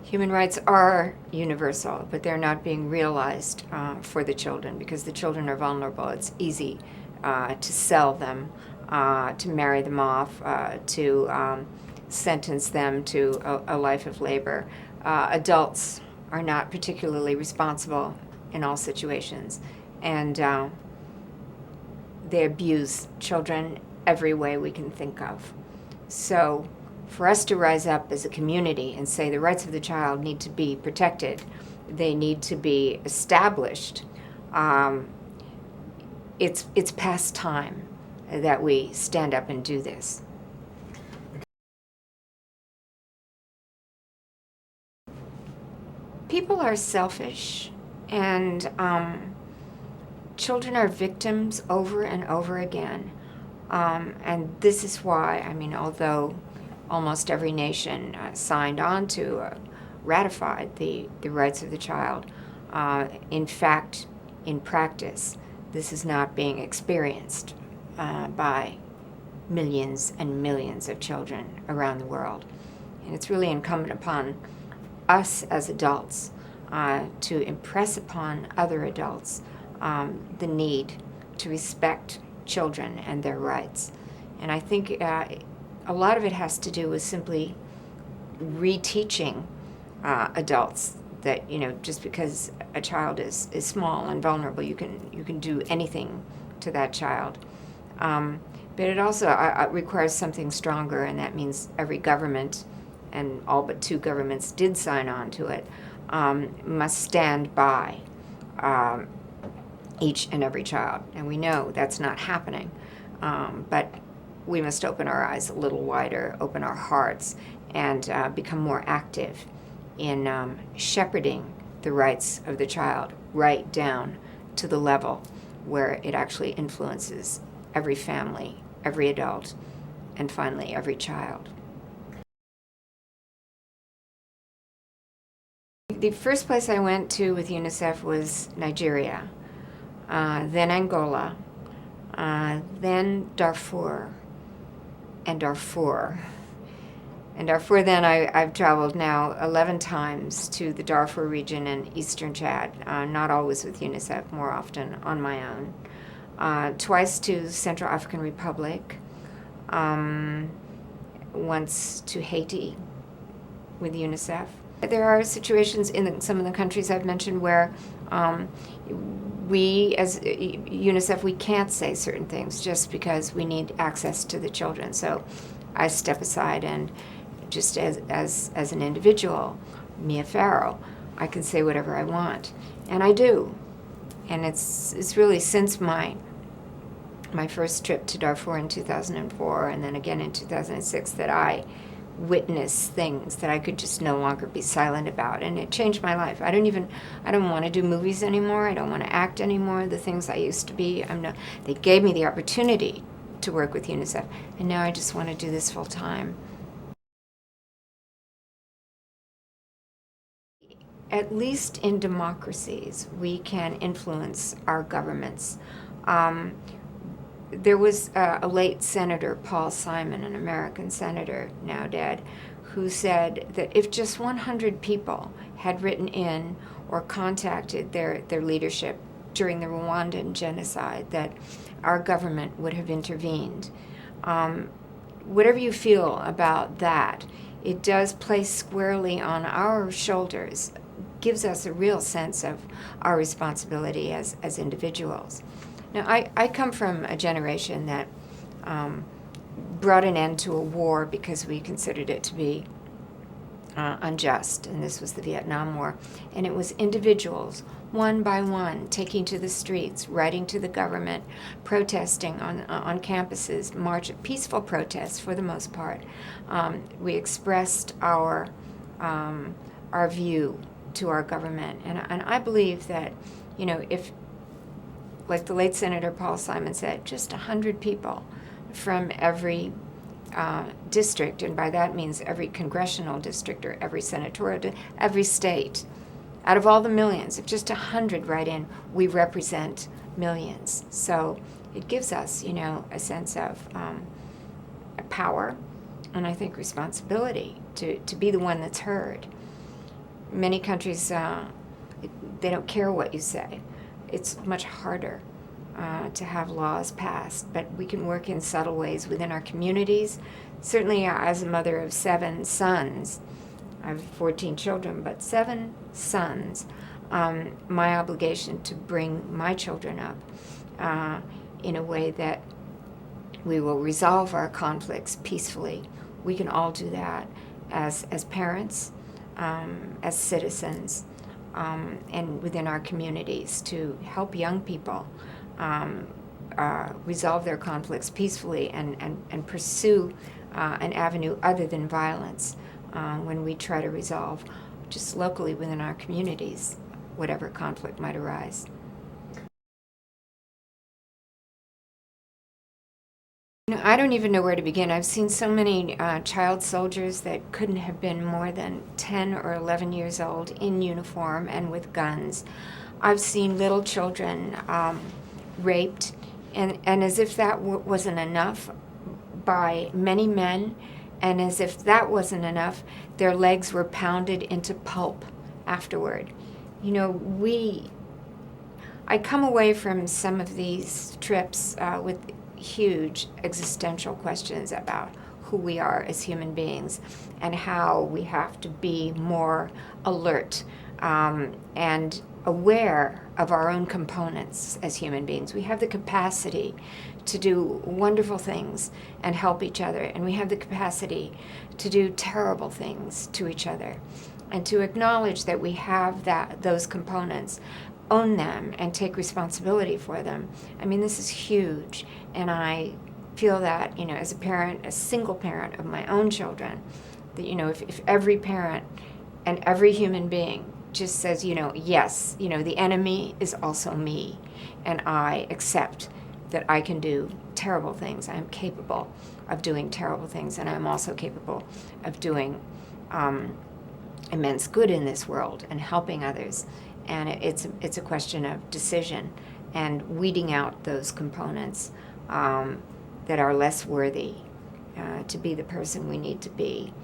Human rights are universal, but they're not being realized for the children because the children are vulnerable. It's easy to sell them, to marry them off, to sentence them to a life of labor. Adults are not particularly responsible in all situations, and they abuse children every way we can think of. So for us to rise up as a community and say the rights of the child need to be protected, they need to be established, it's past time that we stand up and do this. People are selfish, and children are victims over and over again. And this is why, although almost every nation signed on to, ratified the rights of the child, in fact, in practice, this is not being experienced by millions and millions of children around the world. And it's really incumbent upon us as adults to impress upon other adults the need to respect children and their rights. And I think a lot of it has to do with simply reteaching adults that, just because a child is small and vulnerable, you can do anything to that child. But it also requires something stronger, and that means every government, and all but 2 governments did sign on to it, must stand by each and every child. And we know that's not happening, but we must open our eyes a little wider, open our hearts, and become more active in shepherding the rights of the child right down to the level where it actually influences every family, every adult, and finally every child. The first place I went to with UNICEF was Nigeria, then Angola, then Darfur, and Darfur. And Darfur, then I've traveled now 11 times to the Darfur region in eastern Chad, not always with UNICEF, more often on my own. Twice to Central African Republic, once to Haiti with UNICEF. There are situations in some of the countries I've mentioned where we, as UNICEF, we can't say certain things just because we need access to the children. So I step aside, and just as an individual, Mia Farrow, I can say whatever I want, and I do. And it's really since my first trip to Darfur in 2004, and then again in 2006, that I witness things that I could just no longer be silent about, and it changed my life. I don't want to do movies anymore. I don't want to act anymore. The things I used to be, they gave me the opportunity to work with UNICEF, and now I just want to do this full time. At least in democracies, we can influence our governments. There was a late Senator, Paul Simon, an American senator, now dead, who said that if just 100 people had written in or contacted their leadership during the Rwandan genocide, that our government would have intervened. Whatever you feel about that, it does place squarely on our shoulders, gives us a real sense of our responsibility as individuals. Now, I come from a generation that brought an end to a war because we considered it to be unjust, and this was the Vietnam War. And it was individuals, one by one, taking to the streets, writing to the government, protesting on campuses, peaceful protests for the most part. We expressed our view to our government, and I believe that, if, like the late Senator Paul Simon said, just 100 people from every district, and by that means every congressional district or every senatorial, every state, out of all the millions, if just 100 write in, we represent millions. So it gives us, a sense of power, and I think responsibility to be the one that's heard. Many countries, they don't care what you say. It's much harder to have laws passed, but we can work in subtle ways within our communities. Certainly, as a mother of 7 sons, I have 14 children, but 7 sons, my obligation to bring my children up in a way that we will resolve our conflicts peacefully. We can all do that as parents, as citizens, and within our communities to help young people resolve their conflicts peacefully and pursue an avenue other than violence when we try to resolve just locally within our communities whatever conflict might arise. I don't even know where to begin. I've seen so many child soldiers that couldn't have been more than 10 or 11 years old in uniform and with guns. I've seen little children raped, and as if that wasn't enough, by many men, and as if that wasn't enough, their legs were pounded into pulp afterward. I come away from some of these trips with huge existential questions about who we are as human beings and how we have to be more alert and aware of our own components as human beings. We have the capacity to do wonderful things and help each other, and we have the capacity to do terrible things to each other. And to acknowledge that we have those components, own them, and take responsibility for them. I mean, this is huge, and I feel that, as a parent, a single parent of my own children, that, if every parent and every human being just says, yes, the enemy is also me, and I accept that I can do terrible things. I'm capable of doing terrible things, and I'm also capable of doing immense good in this world and helping others. And it's a question of decision and weeding out those components that are less worthy to be the person we need to be.